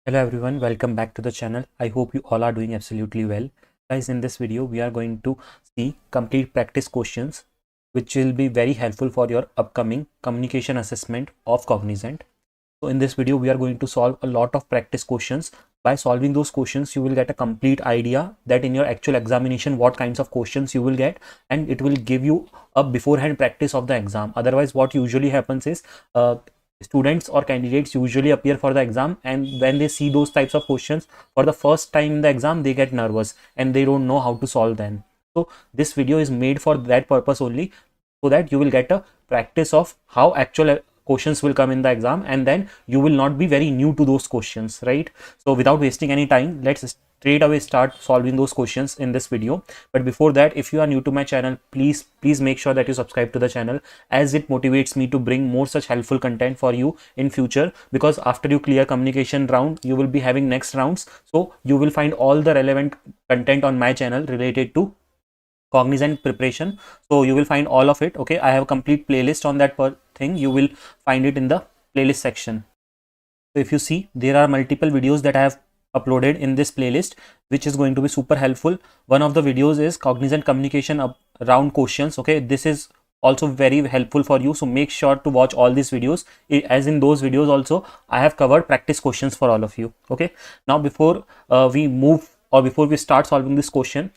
Hello everyone, welcome back to the channel. I hope you all are doing absolutely well. Guys, in this video, we are going to see complete practice questions, which will be very helpful for your upcoming communication assessment of Cognizant. So in this video, we are going to solve a lot of practice questions. By solving those questions, you will get a complete idea that in your actual examination, what kinds of questions you will get, and it will give you a beforehand practice of the exam. Otherwise, what usually happens is students or candidates usually appear for the exam, and when they see those types of questions for the first time in the exam, they get nervous and they don't know how to solve them. So this video is made for that purpose only, so that you will get a practice of how actual questions will come in the exam, and then you will not be very new to those questions, right? So without wasting any time, let's straight away start solving those questions in this video. But before that, if you are new to my channel, please make sure that you subscribe to the channel, as it motivates me to bring more such helpful content for you in future. Because after you clear communication round, you will be having next rounds, so you will find all the relevant content on my channel related to Cognizant preparation. So you will find all of it. Okay, I have a complete playlist on that thing. You will find it in the playlist section. So if you see, there are multiple videos that I have uploaded in this playlist, which is going to be super helpful. One of the videos is Cognizant Communication Round questions. Okay, this is also very helpful for you, so make sure to watch all these videos, as in those videos also I have covered practice questions for all of you. Okay, now before we move, or before we start solving this question,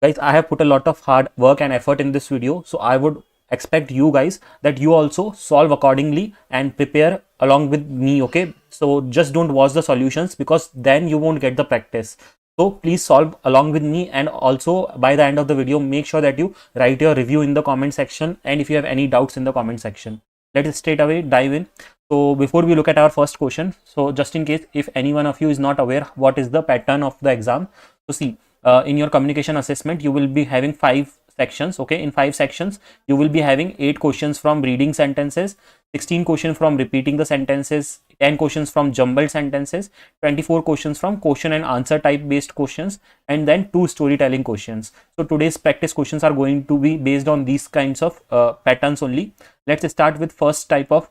guys, I have put a lot of hard work and effort in this video, so I would expect you guys that you also solve accordingly and prepare along with me. Okay, so just don't watch the solutions, because then you won't get the practice. So please solve along with me, and also by the end of the video, make sure that you write your review in the comment section, and if you have any doubts in the comment section. Let's straight away dive in. So before we look at our first question, so just in case if any one of you is not aware what is the pattern of the exam, so see, in your communication assessment, you will be having 5 sections. Okay, in 5 sections, you will be having 8 questions from reading sentences, 16 questions from repeating the sentences, 10 questions from jumbled sentences, 24 questions from question and answer type based questions, and then 2 storytelling questions. So today's practice questions are going to be based on these kinds of patterns only. Let's start with first type of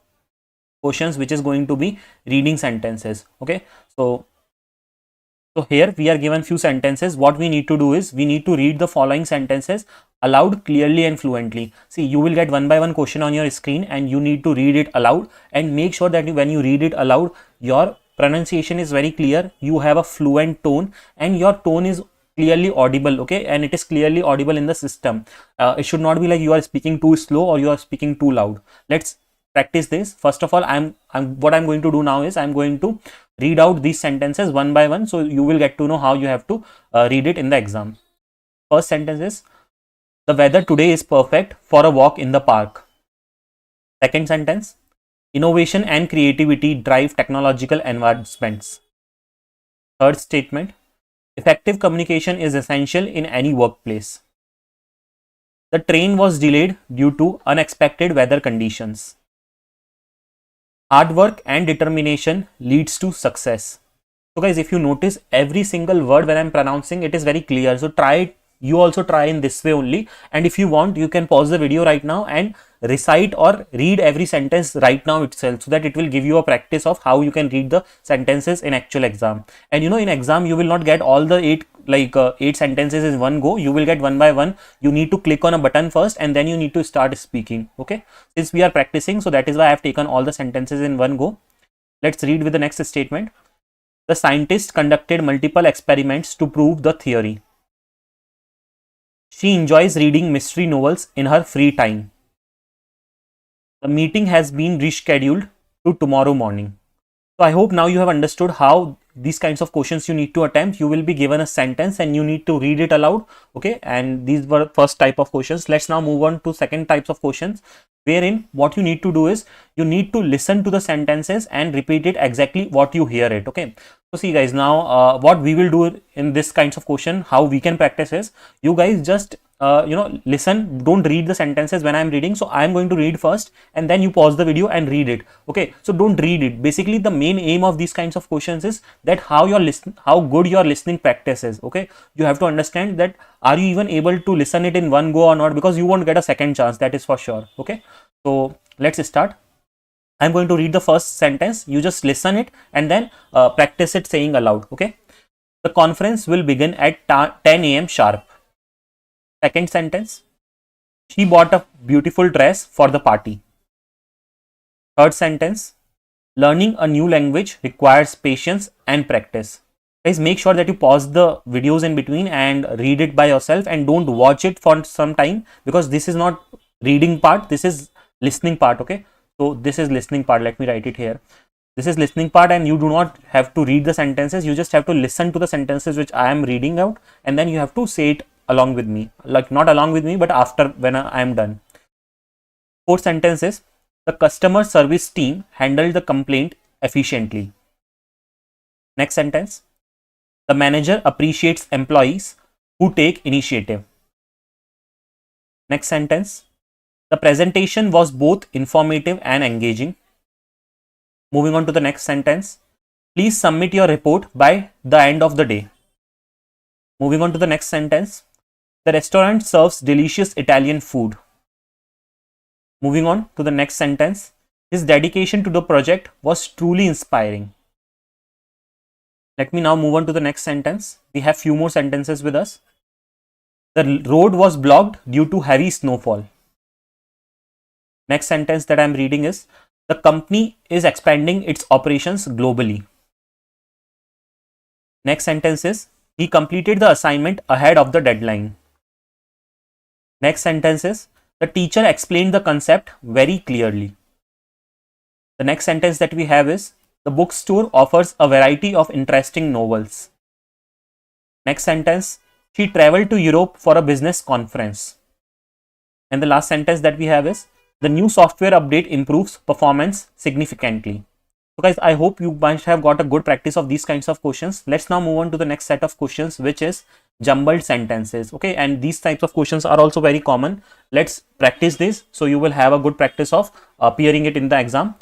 questions, which is going to be reading sentences. Okay, so here we are given few sentences. What we need to do is we need to read the following sentences aloud clearly and fluently. See, you will get one by one question on your screen, and you need to read it aloud, and make sure that when you read it aloud, your pronunciation is very clear, you have a fluent tone, and your tone is clearly audible. Okay, and it is clearly audible in the system. It should not be like you are speaking too slow or you are speaking too loud. Let's practice this. First of all, what I'm going to do now is I'm going to read out these sentences one by one, so you will get to know how you have to read it in the exam. First sentence is, the weather today is perfect for a walk in the park. Second sentence, innovation and creativity drive technological advancements. Third statement, effective communication is essential in any workplace. The train was delayed due to unexpected weather conditions. Hard work and determination leads to success. So guys, if you notice, every single word when I'm pronouncing, it is very clear. So try it. You also try in this way only. And if you want, you can pause the video right now and recite or read every sentence right now itself, so that it will give you a practice of how you can read the sentences in actual exam. And you know, in exam, you will not get all the 8 sentences in one go. You will get one by one. You need to click on a button first, and then you need to start speaking. Okay, since we are practicing, so that is why I have taken all the sentences in one go. Let's read with the next statement. The scientist conducted multiple experiments to prove the theory. She enjoys reading mystery novels in her free time. The meeting has been rescheduled to tomorrow morning. So I hope now you have understood how these kinds of questions you need to attempt. You will be given a sentence and you need to read it aloud. Okay, and these were first type of questions. Let's now move on to second types of questions, wherein what you need to do is you need to listen to the sentences and repeat it exactly what you hear it. Okay, so see guys, now what we will do in this kinds of question, how we can practice is, you guys just listen, don't read the sentences when I'm reading. So I'm going to read first, and then you pause the video and read it. Okay, so don't read it. Basically, the main aim of these kinds of questions is that how good your listening practice is. Okay, you have to understand that are you even able to listen it in one go or not, because you won't get a second chance, that is for sure. Okay, so let's start. I'm going to read the first sentence. You just listen it and then practice it saying aloud. Okay. The conference will begin at 10 a.m. sharp. Second sentence. She bought a beautiful dress for the party. Third sentence. Learning a new language requires patience and practice. Guys, make sure that you pause the videos in between and read it by yourself, and don't watch it for some time, because this is not reading part, this is listening part. Okay, so this is listening part. Let me write it here. This is listening part, and you do not have to read the sentences. You just have to listen to the sentences which I am reading out, and then you have to say it along with me, like not along with me, but after, when I am done. Fourth sentence is, the customer service team handled the complaint efficiently. Next sentence. The manager appreciates employees who take initiative. Next sentence. The presentation was both informative and engaging. Moving on to the next sentence. Please submit your report by the end of the day. Moving on to the next sentence. The restaurant serves delicious Italian food. Moving on to the next sentence. His dedication to the project was truly inspiring. Let me now move on to the next sentence. We have few more sentences with us. The road was blocked due to heavy snowfall. Next sentence that I am reading is, the company is expanding its operations globally. Next sentence is, he completed the assignment ahead of the deadline. Next sentence is, the teacher explained the concept very clearly. The next sentence that we have is, the bookstore offers a variety of interesting novels. Next sentence, she traveled to Europe for a business conference. And the last sentence that we have is, the new software update improves performance significantly. So guys, I hope you must have got a good practice of these kinds of questions. Let's now move on to the next set of questions, which is jumbled sentences. Okay, and these types of questions are also very common. Let's practice this so you will have a good practice of appearing it in the exam.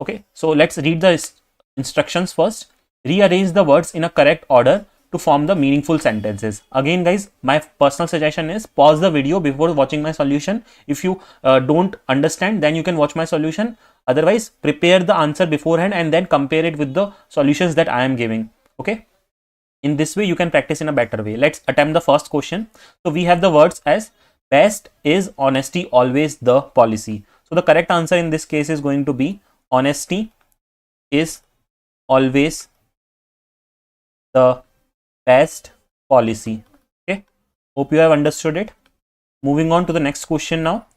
Okay, so let's read the instructions first. Rearrange the words in a correct order to form the meaningful sentences. Again guys, my personal suggestion is pause the video before watching my solution. If you don't understand, then you can watch my solution. Otherwise, prepare the answer beforehand and then compare it with the solutions that I am giving. Okay, in this way you can practice in a better way. Let's attempt the first question. So we have the words as, best is honesty always the policy. So the correct answer in this case is going to be, honesty is always the best policy. Okay, hope you have understood it. Moving on to the next question now.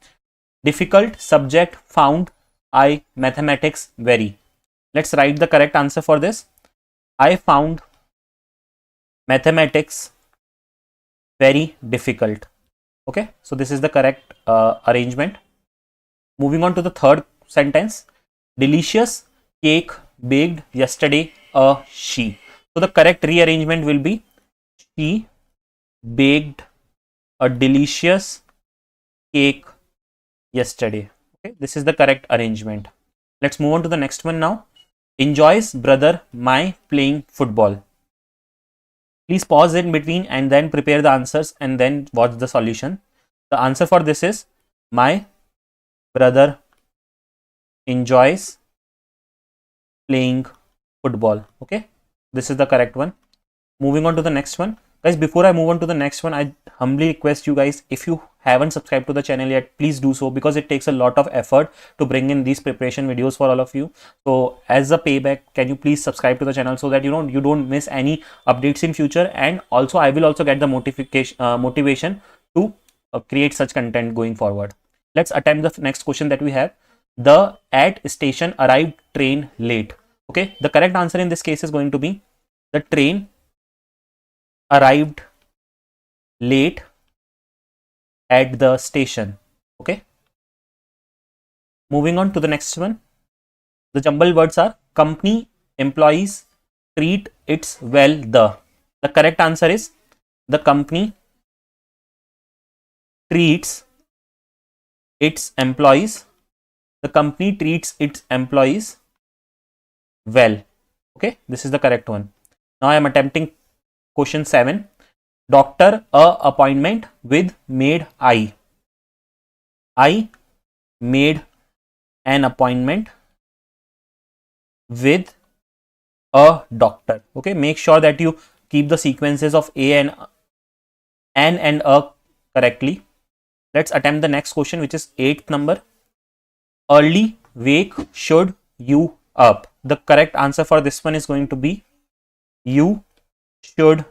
Difficult subject found I mathematics very. Let's write the correct answer for this. I found mathematics very difficult. Okay, so this is the correct arrangement. Moving on to the third sentence. Delicious cake baked yesterday a she. So the correct rearrangement will be, she baked a delicious cake yesterday. Okay, this is the correct arrangement. Let's move on to the next one now. Enjoys brother my playing football. Please pause in between and then prepare the answers and then watch the solution. The answer for this is, my brother enjoys playing football. Okay, this is the correct one. Moving on to the next one. Guys, before I move on to the next one, I humbly request you guys, if you haven't subscribed to the channel yet, please do so, because it takes a lot of effort to bring in these preparation videos for all of you. So as a payback, can you please subscribe to the channel so that you don't miss any updates in future, and also I will also get the motivation to create such content going forward. Let's attempt the next question that we have. The at station arrived train late. Okay, the correct answer in this case is going to be, the train arrived late at the station. Okay, moving on to the next one. The jumbled words are, company employees treat its well the correct answer is, the company treats its employees, the company treats its employees well. Okay, this is the correct one. Now I am attempting question 7. Doctor a appointment with maid I. I made an appointment with a doctor. Okay, make sure that you keep the sequences of a and an and a correctly. Let's attempt the next question, which is 8th number. Early wake should you up. The correct answer for this one is going to be you should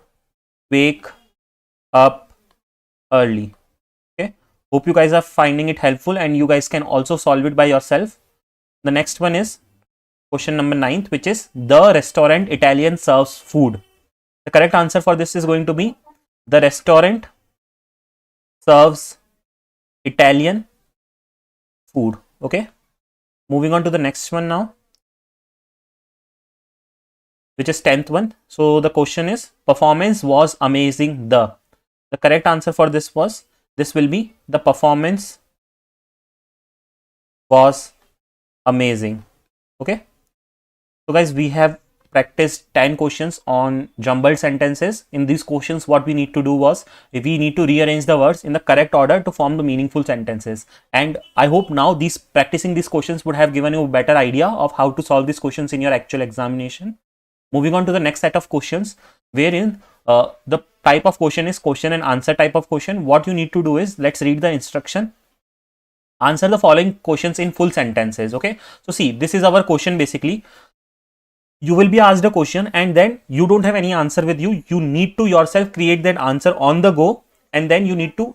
wake up early. Okay, hope you guys are finding it helpful and you guys can also solve it by yourself. The next one is question number 9th, which is the restaurant Italian serves food. The correct answer for this is going to be the restaurant serves Italian food. Okay, moving on to the next one now, which is 10th one. So the question is performance was amazing. The correct answer for this will be the performance was amazing. Okay, so guys, we have practiced 10 questions on jumbled sentences. In these questions, what we need to do was we need to rearrange the words in the correct order to form the meaningful sentences. And I hope now practicing these questions would have given you a better idea of how to solve these questions in your actual examination. Moving on to the next set of questions, wherein the type of question is question and answer type of question. What you need to do is, let's read the instruction. Answer the following questions in full sentences. Okay, so see, this is our question. Basically, you will be asked a question and then you don't have any answer with you. You need to yourself create that answer on the go and then you need to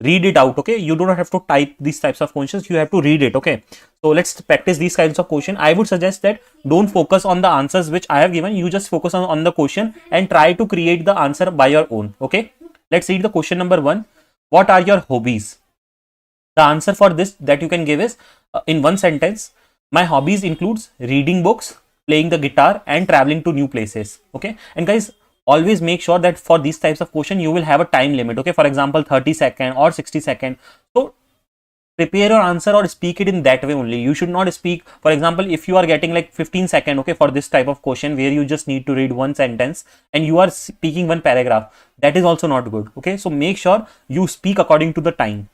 read it out. Okay, you do not have to type these types of questions, you have to read it. Okay, so let's practice these kinds of question. I would suggest that don't focus on the answers which I have given, you just focus on the question and try to create the answer by your own. Okay, let's read the question number 1. What are your hobbies? The answer for this that you can give is in one sentence, my hobbies includes reading books, playing the guitar and traveling to new places. Okay, and guys, always make sure that for these types of question you will have a time limit. Okay, for example 30 second or 60 second. So prepare your answer or speak it in that way only. You should not speak, for example, if you are getting like 15 second, okay, for this type of question where you just need to read one sentence and you are speaking one paragraph, that is also not good. Okay, so make sure you speak according to the time.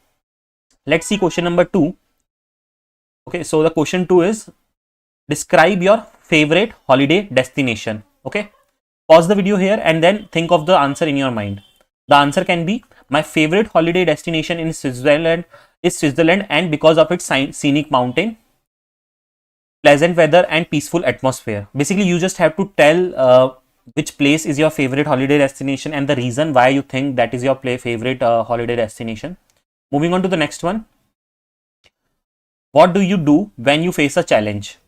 Let's see question number 2. Okay, so the question 2 is describe your favorite holiday destination. Okay, pause the video here and then think of the answer in your mind. The answer can be my favorite holiday destination in Switzerland is Switzerland, and because of its scenic mountain, pleasant weather and peaceful atmosphere. Basically, you just have to tell which place is your favorite holiday destination and the reason why you think that is your favorite holiday destination. Moving on to the next one. What do you do when you face a challenge?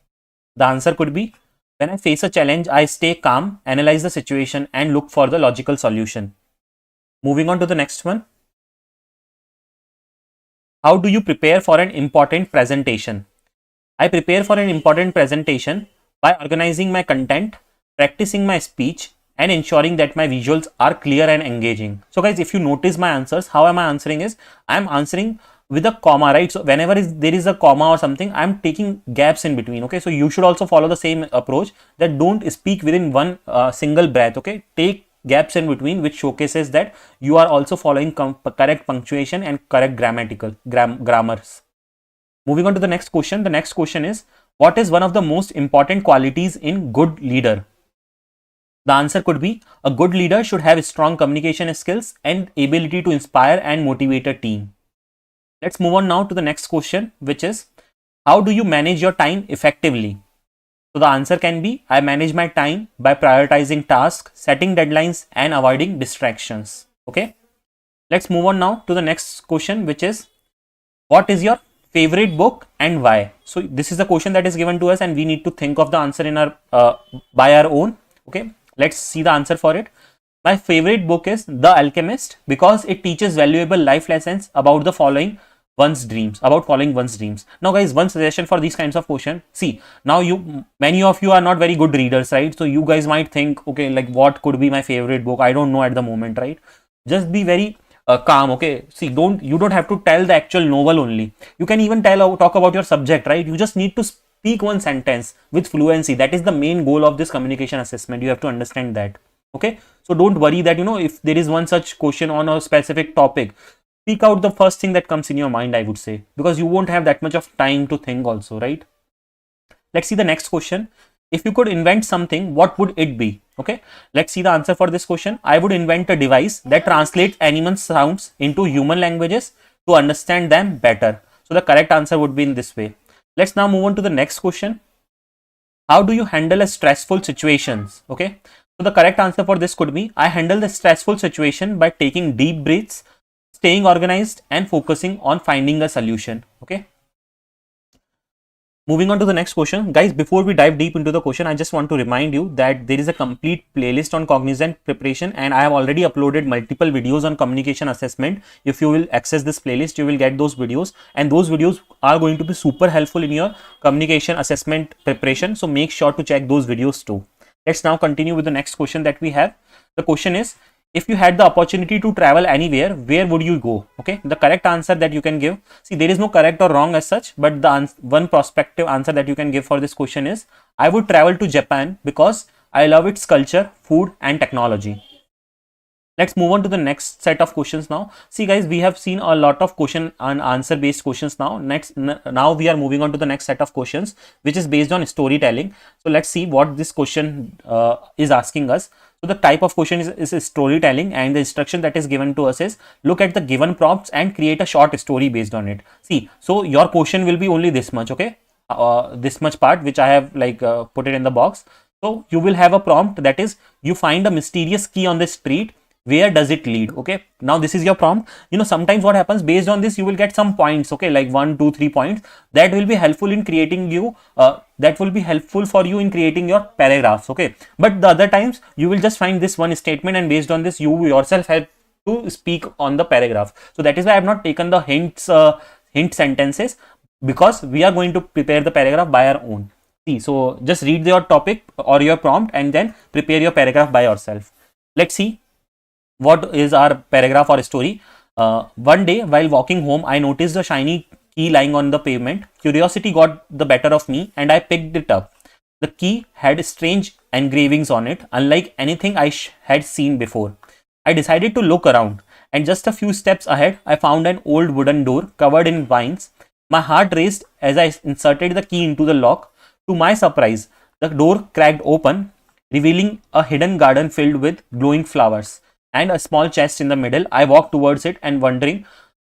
The answer could be, when I face a challenge, I stay calm, analyze the situation and look for the logical solution. Moving on to the next one. How do you prepare for an important presentation? I prepare for an important presentation by organizing my content, practicing my speech and ensuring that my visuals are clear and engaging. So guys, if you notice my answers, how am I answering is, I am answering with a comma, right? So whenever there is a comma or something, I'm taking gaps in between. Okay, so you should also follow the same approach, that don't speak within one single breath. Okay, take gaps in between, which showcases that you are also following correct punctuation and correct grammars. Moving on to the next question. The next question is, what is one of the most important qualities in good leader? The answer could be, a good leader should have strong communication skills and ability to inspire and motivate a team. Let's move on now to the next question, which is, how do you manage your time effectively? So the answer can be, I manage my time by prioritizing tasks, setting deadlines and avoiding distractions. Okay, let's move on now to the next question, which is, what is your favorite book and why? So this is the question that is given to us and we need to think of the answer in our by our own. Okay, let's see the answer for it. My favorite book is The Alchemist because it teaches valuable life lessons about following one's dreams. Now guys, one suggestion for these kinds of questions. See, now many of you are not very good readers, right? So you guys might think, okay, like what could be my favorite book? I don't know at the moment, right? Just be very calm. Okay, see, you don't have to tell the actual novel only. You can even talk about your subject, right? You just need to speak one sentence with fluency. That is the main goal of this communication assessment. You have to understand that. Okay, so don't worry that, if there is one such question on a specific topic, speak out the first thing that comes in your mind, I would say, because you won't have that much of time to think also, right? Let's see the next question. if you could invent something, what would it be? Okay, let's see the answer for this question. I would invent a device that translates animal sounds into human languages to understand them better. So the correct answer would be in this way. Let's now move on to the next question. How do you handle a stressful situations? Okay, so the correct answer for this could be, I handle the stressful situation by taking deep breaths, staying organized, and focusing on finding a solution. Okay, moving on to the next question. Guys, before we dive deep into the question, I just want to remind you that there is a complete playlist on Cognizant Preparation, and I have already uploaded multiple videos on communication assessment. If you will access this playlist, you will get those videos, and those videos are going to be super helpful in your communication assessment preparation. So make sure to check those videos too. Let's now continue with the next question that we have. The question is, if you had the opportunity to travel anywhere, where would you go? Okay, the correct answer that you can give, see, there is no correct or wrong as such, but the one prospective answer that you can give for this question is, I would travel to Japan because I love its culture, food, and technology. Let's move on to the next set of questions now. See guys, we have seen a lot of question and answer based questions now. Now we are moving on to the next set of questions, which is based on storytelling. So let's see what this question is asking us. So the type of question is storytelling, and the instruction that is given to us is, look at the given prompts and create a short story based on it. See, so your question will be only this much, okay? This much part which I have put it in the box. So you will have a prompt that is, you find a mysterious key on the street. Where does it lead? Okay, now this is your prompt. Sometimes what happens, based on this you will get some points, okay, like 1 2 3 points that will be helpful in creating you that will be helpful for you in creating your paragraphs. Okay, but the other times you will just find this one statement, and based on this you yourself have to speak on the paragraph. So that is why I have not taken the hint sentences, because we are going to prepare the paragraph by our own. See, so just read your topic or your prompt and then prepare your paragraph by yourself. Let's see what is our paragraph or story. One day while walking home, I noticed a shiny key lying on the pavement. Curiosity got the better of me and I picked it up. The key had strange engravings on it, unlike anything I had seen before. I decided to look around, and just a few steps ahead, I found an old wooden door covered in vines. My heart raced as I inserted the key into the lock. To my surprise, the door cracked open, revealing a hidden garden filled with glowing flowers and a small chest in the middle. I walked towards it and wondering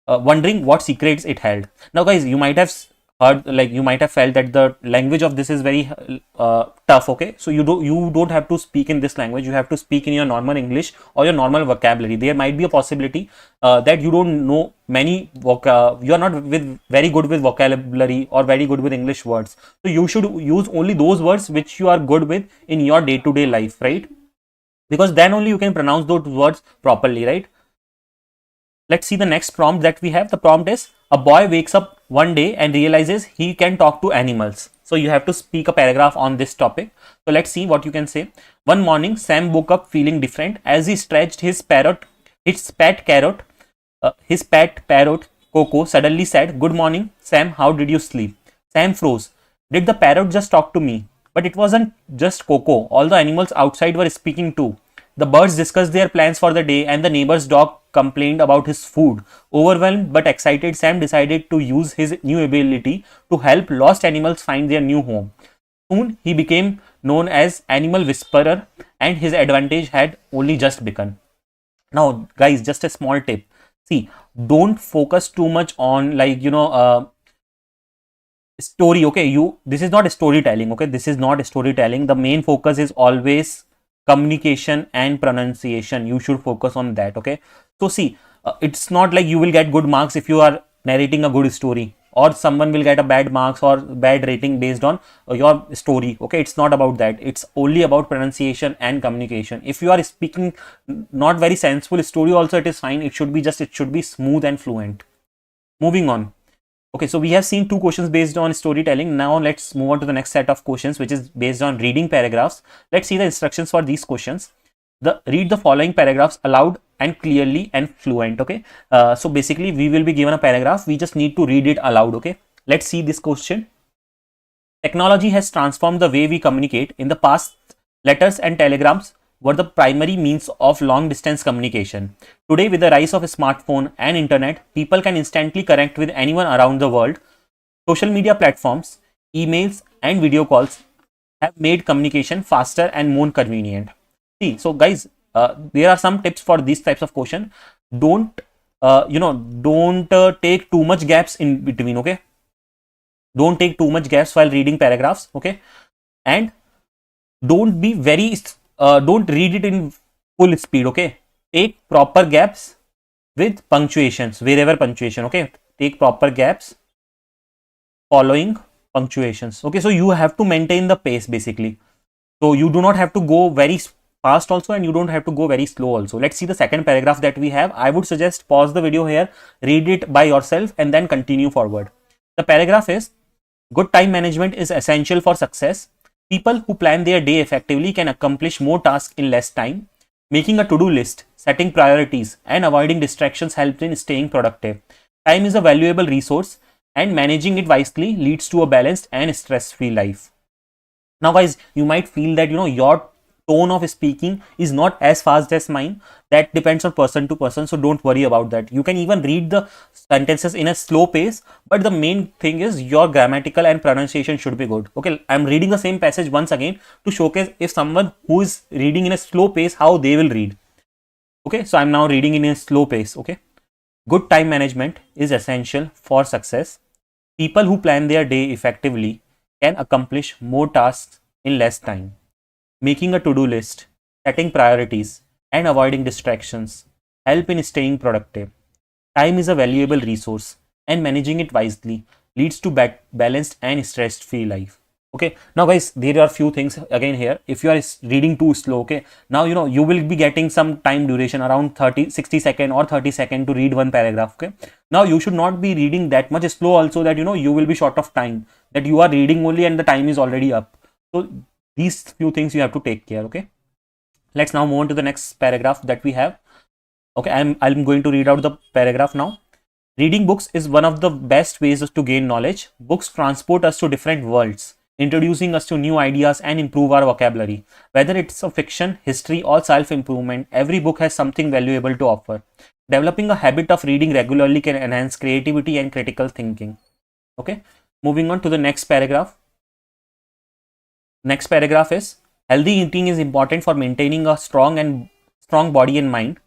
what secrets it held. Now guys, you might have heard, you might have felt that the language of this is very tough. Okay, so you don't have to speak in this language. You have to speak in your normal English or your normal vocabulary. There might be a possibility that you don't know many you are not very good with vocabulary or very good with English words. So you should use only those words which you are good with in your day-to-day life, right? Because then only you can pronounce those words properly, right? Let's see the next prompt that we have. The prompt is, a boy wakes up one day and realizes he can talk to animals. So you have to speak a paragraph on this topic. So let's see what you can say. One morning, Sam woke up feeling different. As he stretched his pet parrot, Coco, suddenly said, "Good morning, Sam, how did you sleep?" Sam froze. Did the parrot just talk to me? But it wasn't just Coco. All the animals outside were speaking too. The birds discussed their plans for the day, and the neighbor's dog complained about his food. Overwhelmed but excited, Sam decided to use his new ability to help lost animals find their new home. Soon, he became known as Animal Whisperer, and his advantage had only just begun. Now, guys, just a small tip. See, don't focus too much on story. Okay, this is not storytelling. Okay, this is not storytelling. The main focus is always communication and pronunciation. You should focus on that. Okay, so see, it's not like you will get good marks if you are narrating a good story, or someone will get a bad marks or bad rating based on your story. Okay, it's not about that. It's only about pronunciation and communication. If you are speaking not very sensible story also, it is fine. It should be smooth and fluent. Moving on. Okay, so we have seen two questions based on storytelling. Now let's move on to the next set of questions, which is based on reading paragraphs. Let's see the instructions for these questions. Read the following paragraphs aloud and clearly and fluent. Okay, so basically we will be given a paragraph. We just need to read it aloud. Okay, let's see this question. Technology has transformed the way we communicate. In the past, letters and telegrams were the primary means of long-distance communication. Today, with the rise of a smartphone and internet, people can instantly connect with anyone around the world. Social media platforms, emails, and video calls have made communication faster and more convenient. See, so guys, there are some tips for these types of question. Don't don't take too much gaps in between. Okay, don't take too much gaps while reading paragraphs. Okay, and don't be very don't read it in full speed. Okay, take proper gaps with punctuations wherever punctuation. Okay, take proper gaps following punctuations. Okay, so you have to maintain the pace basically. So you do not have to go very fast also, and you don't have to go very slow also. Let's see the second paragraph that we have. I would suggest pause the video here, read it by yourself, and then continue forward. The paragraph is, good time management is essential for success. People who plan their day effectively can accomplish more tasks in less time. Making a to-do list, setting priorities, and avoiding distractions helps in staying productive. Time is a valuable resource, and managing it wisely leads to a balanced and stress-free life. Now guys, you might feel that your tone of speaking is not as fast as mine. That depends on person to person, so don't worry about that. You can even read the sentences in a slow pace, but the main thing is your grammatical and pronunciation should be good. Okay, I'm reading the same passage once again to showcase if someone who is reading in a slow pace, how they will read. Okay, so I'm now reading in a slow pace. Okay, good time management is essential for success. People who plan their day effectively can accomplish more tasks in less time. Making a to-do list, setting priorities, and avoiding distractions help in staying productive. Time is a valuable resource, and managing it wisely leads to balanced and stress-free life. Okay, now guys, there are few things again here. If you are reading too slow, okay, now you will be getting some time duration around 60 second or 30 second to read one paragraph. Okay, now you should not be reading that much slow also, that you will be short of time, that you are reading only and the time is already up. So these few things you have to take care. Okay, let's now move on to the next paragraph that we have. Okay, I'm going to read out the paragraph now. Reading books is one of the best ways to gain knowledge. Books transport us to different worlds, introducing us to new ideas and improve our vocabulary. Whether it's a fiction, history, or self-improvement, every book has something valuable to offer. Developing a habit of reading regularly can enhance creativity and critical thinking. Okay, moving on to the next paragraph. Next paragraph is, healthy eating is important for maintaining a strong body and mind.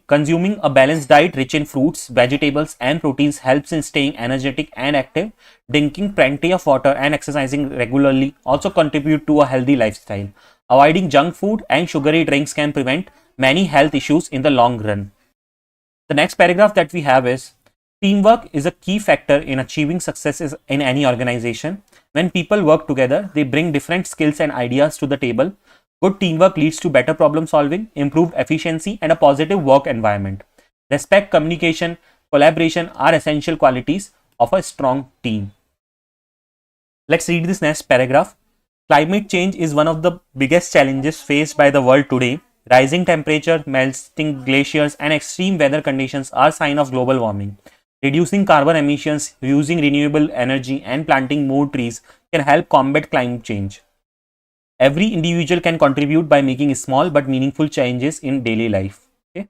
Consuming a balanced diet rich in fruits, vegetables, and proteins helps in staying energetic and active. Drinking plenty of water and exercising regularly also contribute to a healthy lifestyle. Avoiding junk food and sugary drinks can prevent many health issues in the long run. The next paragraph that we have is, teamwork is a key factor in achieving success in any organization. When people work together, they bring different skills and ideas to the table. Good teamwork leads to better problem solving, improved efficiency, and a positive work environment. Respect, communication, collaboration are essential qualities of a strong team. Let's read this next paragraph. Climate change is one of the biggest challenges faced by the world today. Rising temperature, melting glaciers, and extreme weather conditions are signs of global warming. Reducing carbon emissions, using renewable energy, and planting more trees can help combat climate change. Every individual can contribute by making small but meaningful changes in daily life. Okay.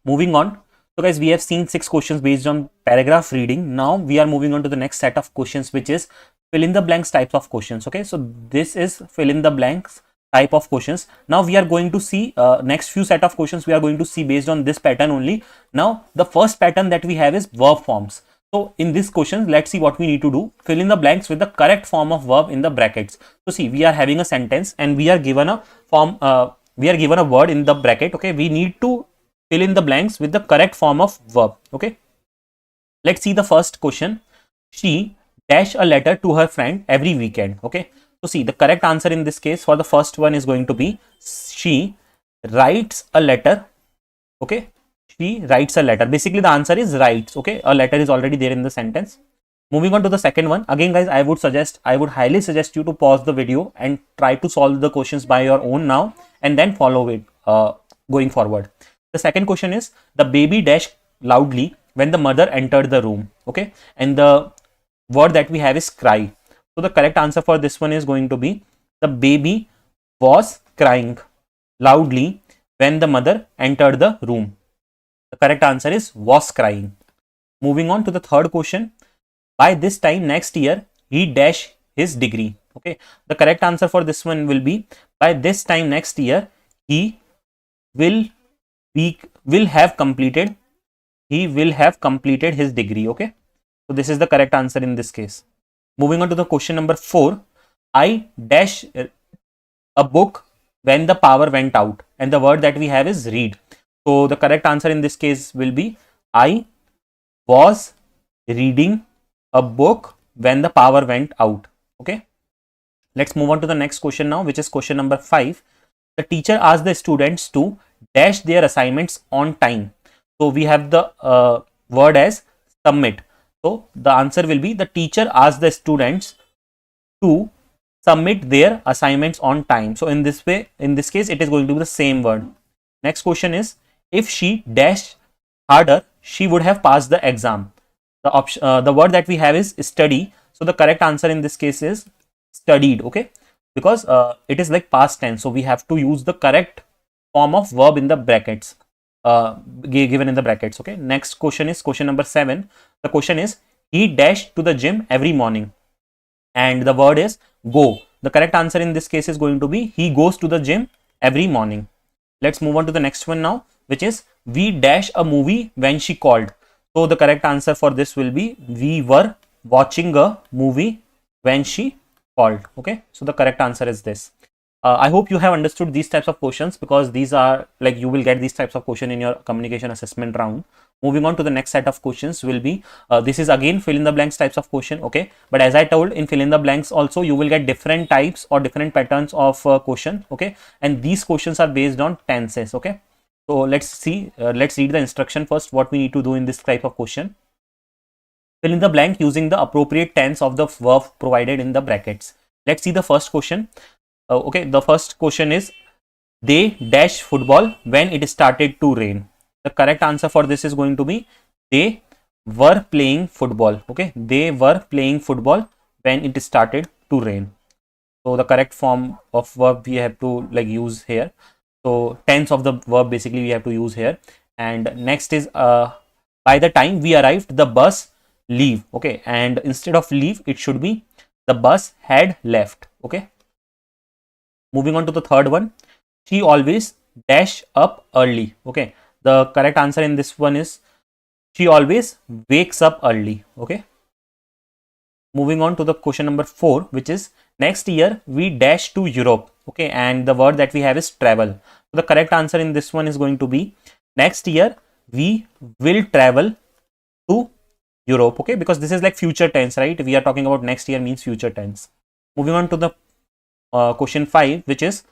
Moving on. So guys, we have seen 6 questions based on paragraph reading. Now we are moving on to the next set of questions, which is fill in the blanks types of questions. Okay. So this is fill in the blanks type of questions. Now we are going to see next few set of questions we are going to see based on this pattern only. Now the first pattern that we have is verb forms. So in this question, let's see what we need to do. Fill in the blanks with the correct form of verb in the brackets. So see, we are having a sentence and we are given a form, we are given a word in the bracket. Okay, we need to fill in the blanks with the correct form of verb. Okay, let's see the first question. She dash a letter to her friend every weekend. Okay, so see, the correct answer in this case for the first one is going to be she writes a letter. Okay, she writes a letter. Basically the answer is writes. Okay, a letter is already there in the sentence. Moving on to the second one. Again guys, I would highly suggest you to pause the video and try to solve the questions by your own now and then follow it going forward. The second question is, the baby dashed loudly when the mother entered the room. Okay, and the word that we have is cry. So the correct answer for this one is going to be, the baby was crying loudly when the mother entered the room. The correct answer is was crying. Moving on to the third question. By this time next year, he dash his degree. Okay, the correct answer for this one will be by this time next year he will will have completed his degree. Okay, so this is the correct answer in this case. Moving on to the question number 4. I dash a book when the power went out, and the word that we have is read. So the correct answer in this case will be I was reading a book when the power went out. Okay, let's move on to the next question now, which is question number 5. The teacher asked the students to dash their assignments on time. So we have the word as submit. So the answer will be the teacher asked the students to submit their assignments on time. So in this way, in this case, it is going to be the same word. Next question is, if she dashed harder, she would have passed the exam. The word that we have is study. So the correct answer in this case is studied. Okay, because it is like past tense, so we have to use the correct form of verb in the brackets, given in the brackets. Okay, next question is question number 7. The question is, he dashed to the gym every morning, and the word is go. The correct answer in this case is going to be he goes to the gym every morning. Let's move on to the next one now, which is we dash a movie when she called. So the correct answer for this will be we were watching a movie when she called. Okay, so the correct answer is this. I hope you have understood these types of questions, because these are like you will get these types of question in your communication assessment round. Moving on to the next set of questions will be this is again fill in the blanks types of question. Okay, but as I told, in fill in the blanks also you will get different types or different patterns of question. Okay, and these questions are based on tenses. Okay, so let's see, let's read the instruction first, what we need to do in this type of question. Fill in the blank using the appropriate tense of the verb provided in the brackets. Let's see the first question. Okay, the first question is, they dash football when it started to rain. The correct answer for this is going to be they were playing football. Okay, they were playing football when it started to rain. So the correct form of verb we have to like use here. So tense of the verb basically we have to use here. And next is by the time we arrived, the bus leave. Okay, and instead of leave it should be the bus had left. Okay, moving on to the third one, she always dash up early. Okay, the correct answer in this one is she always wakes up early. Okay, moving on to the question number 4, which is next year we dash to Europe. Okay, and the word that we have is travel. So the correct answer in this one is going to be next year we will travel to Europe. Okay, because this is like future tense, right? We are talking about next year means future tense. Moving on to the question 5, which is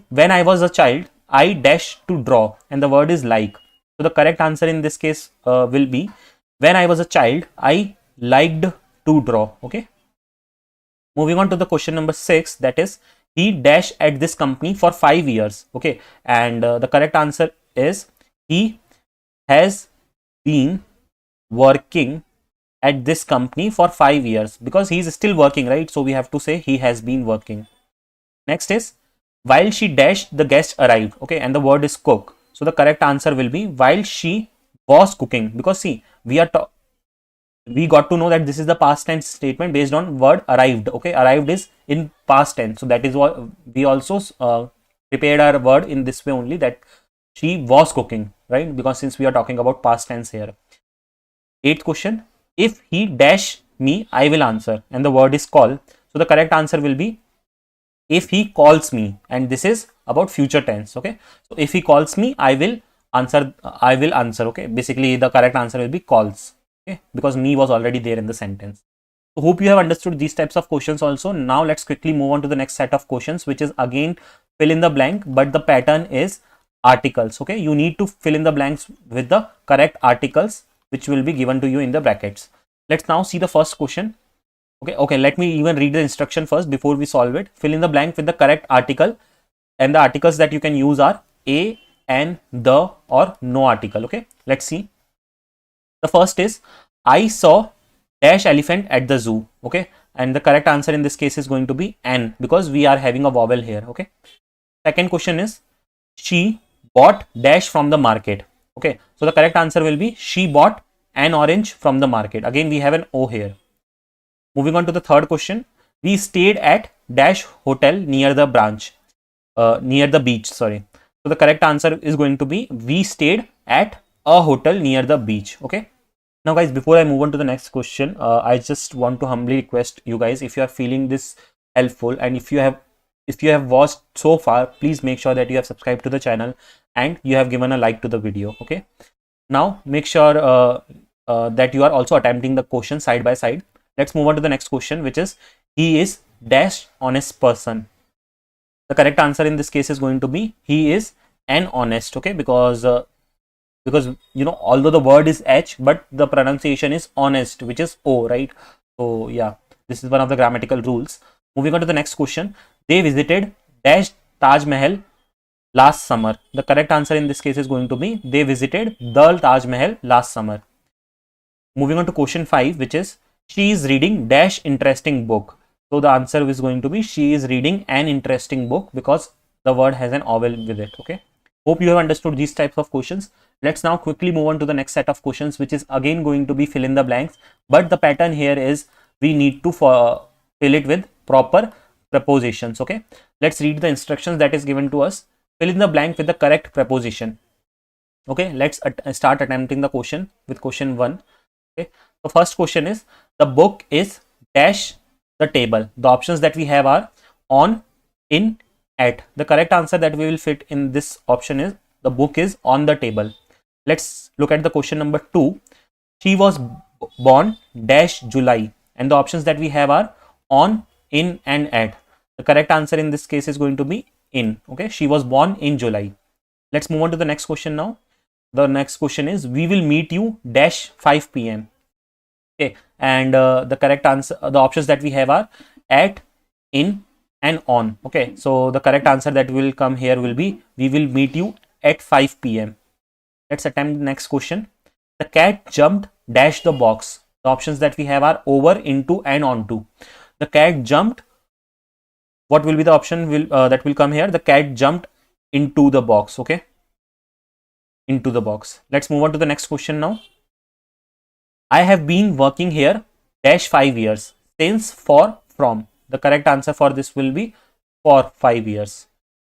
when I was a child I dash to draw, and the word is like. So the correct answer in this case will be when I was a child I liked to draw. Okay, moving on to the question number 6, that is he dash at this company for 5 years. Okay, and the correct answer is he has been working at this company for 5 years, because he is still working, right? So we have to say he has been working. Next is while she dashed the guest arrived. Okay, and the word is cook. So the correct answer will be while she was cooking, because see we got to know that this is the past tense statement based on word arrived. Okay, arrived is in past tense, so that is what we also prepared our word in this way only, that she was cooking, right? Because since we are talking about past tense here. 8th question, if he dash me I will answer, and the word is call. So the correct answer will be if he calls me, and this is about future tense. Okay, so if he calls me I will answer. Okay, basically the correct answer will be calls. Okay, because me was already there in the sentence. So hope you have understood these types of questions also. Now let's quickly move on to the next set of questions, which is again fill in the blank, but the pattern is articles. Okay, you need to fill in the blanks with the correct articles which will be given to you in the brackets. Let's now see the first question. Okay, let me even read the instruction first before we solve it. Fill in the blank with the correct article, and the articles that you can use are a, an, the, or no article. Okay, let's see. The first is I saw dash elephant at the zoo. Okay, and the correct answer in this case is going to be an, because we are having a vowel here. Okay, second question is she bought dash from the market. Okay, so the correct answer will be she bought an orange from the market. Again we have an O here. Moving on to the third question, We stayed at dash hotel near the near the beach, sorry. So the correct answer is going to be we stayed at a hotel near the beach. Okay. Now guys, before I move on to the next question, I just want to humbly request you guys, if you are feeling this helpful and if you have watched so far, please make sure that you have subscribed to the channel and you have given a like to the video. Okay. Now make sure that you are also attempting the question side by side. Let's move on to the next question, which is he is dash honest person. The correct answer in this case is going to be he is an honest. Okay, because you know, although the word is H, but the pronunciation is honest, which is O, right? So yeah, this is one of the grammatical rules. Moving on to the next question. They visited dash Taj Mahal last summer. The correct answer in this case is going to be they visited the Taj Mahal last summer. Moving on to question 5, which is she is reading dash interesting book. So the answer is going to be she is reading an interesting book, because the word has an vowel with it. Okay. Hope you have understood these types of questions. Let's now quickly move on to the next set of questions, which is again going to be fill in the blanks. But the pattern here is we need to fill it with proper prepositions. Okay. Let's read the instructions that is given to us. Fill in the blank with the correct preposition. Okay. Let's start attempting the question with question 1. Okay. The first question is the book is dash the table. The options that we have are on, in, at. The correct answer that we will fit in this option is the book is on the table. Let's look at the question number 2. She was born dash July, and the options that we have are on, in, and at. The correct answer in this case is going to be in. Okay, she was born in July. Let's move on to the next question now. The next question is we will meet you dash 5 p.m. Okay, and the correct answer, the options that we have are at, in, and on. Okay, so the correct answer that will come here will be we will meet you at 5 p.m. Let's attempt the next question. The cat jumped dash the box. The options that we have are over, into, and onto. The cat jumped. What will be the option that will come here? The cat jumped into the box. Okay, into the box. Let's move on to the next question now. I have been working here dash 5 years. Since, for, from. The correct answer for this will be for 5 years.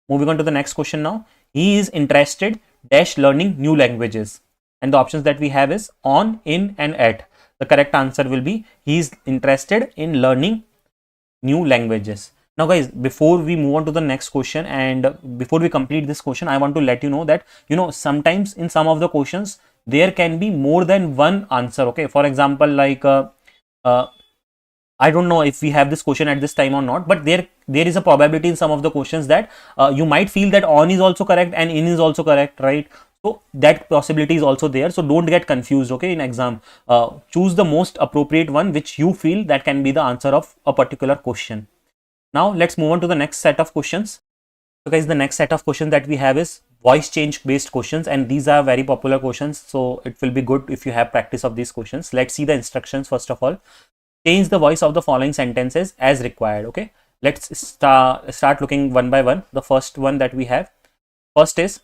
Moving on to the next question now. He is interested dash learning new languages, and the options that we have is on, in, and at. The correct answer will be he is interested in learning new languages. Now guys, before we move on to the next question and before we complete this question, I want to let you know that, you know, sometimes in some of the questions there can be more than one answer. Okay, for example, like I don't know if we have this question at this time or not, but there is a probability in some of the questions that you might feel that on is also correct and in is also correct, right? So that possibility is also there. So don't get confused. Okay, in exam, choose the most appropriate one which you feel that can be the answer of a particular question. Now let's move on to the next set of questions. So guys, the next set of questions that we have is voice change based questions, and these are very popular questions. So it will be good if you have practice of these questions. Let's see the instructions first of all. Change the voice of the following sentences as required. Okay, let's start looking one by one. The first one that we have, first is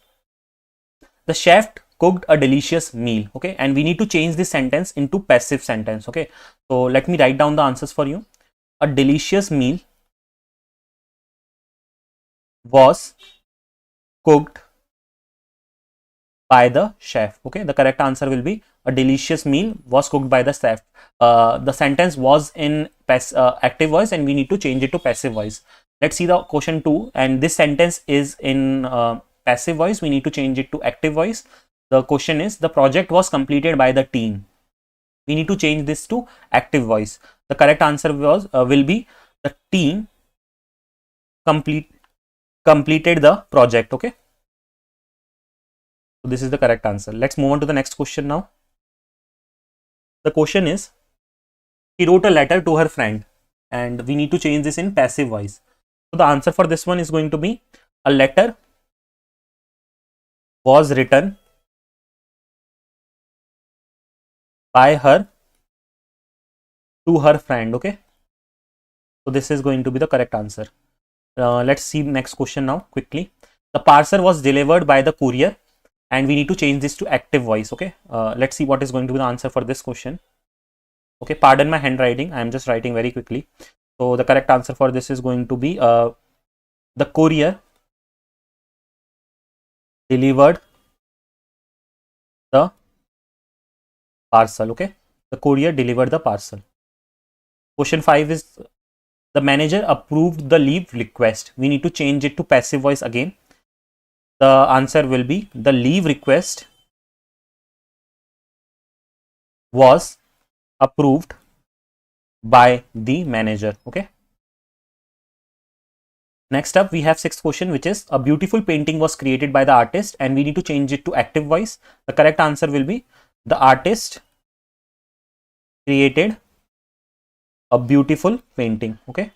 the chef cooked a delicious meal. Okay, and we need to change this sentence into passive sentence. Okay, so let me write down the answers for you. A delicious meal was cooked by the chef. Okay, the correct answer will be a delicious meal was cooked by the chef. The sentence was in active voice and we need to change it to passive voice. Let's see the question 2, and this sentence is in passive voice. We need to change it to active voice. The question is the project was completed by the team. We need to change this to active voice. The correct answer was will be the team completed the project. Okay, so this is the correct answer. Let's move on to the next question now. The question is she wrote a letter to her friend, and we need to change this in passive voice. So the answer for this one is going to be a letter was written by her to her friend. Okay, so this is going to be the correct answer. Let's see next question now quickly. The parcel was delivered by the courier, and we need to change this to active voice. Okay, let's see what is going to be the answer for this question. Okay, pardon my handwriting, I am just writing very quickly. So the correct answer for this is going to be the courier delivered the parcel. Okay, the courier delivered the parcel. Question 5 is the manager approved the leave request. We need to change it to passive voice again. The answer will be the leave request was approved by the manager. Okay. Next up, we have sixth question, which is a beautiful painting was created by the artist, and we need to change it to active voice. The correct answer will be the artist created a beautiful painting. Okay.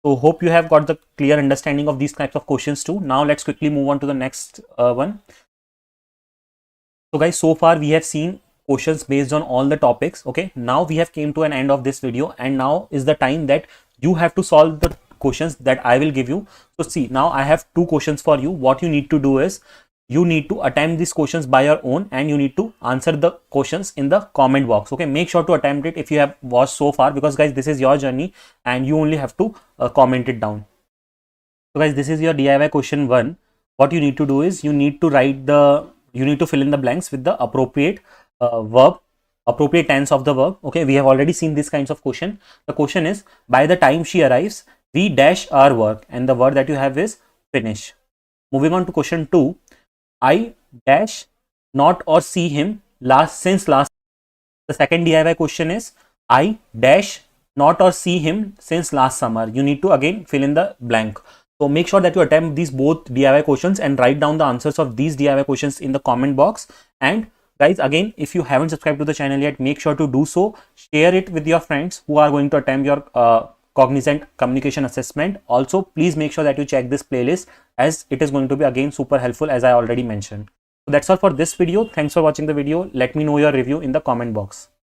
So hope you have got the clear understanding of these types of questions too. Now let's quickly move on to the next one. So guys, so far we have seen questions based on all the topics. Okay, now we have came to an end of this video, and now is the time that you have to solve the questions that I will give you. So see, now I have two questions for you. What you need to do is you need to attempt these questions by your own, and you need to answer the questions in the comment box. Okay, make sure to attempt it if you have watched so far, because guys, this is your journey and you only have to comment it down. So guys, this is your DIY question 1. What you need to do is you need to fill in the blanks with the appropriate verb, appropriate tense of the verb. Okay, we have already seen these kinds of question. The question is, by the time she arrives, we dash our work, and the word that you have is finish. Moving on to question 2, I dash not or see him since last. The second DIY question is, I dash not or see him since last summer. You need to again fill in the blank. So make sure that you attempt these both DIY questions and write down the answers of these DIY questions in the comment box. And guys, again, if you haven't subscribed to the channel yet, make sure to do so. Share it with your friends who are going to attempt your Cognizant Communication Assessment. Also, please make sure that you check this playlist, as it is going to be again super helpful, as I already mentioned. So that's all for this video. Thanks for watching the video. Let me know your review in the comment box.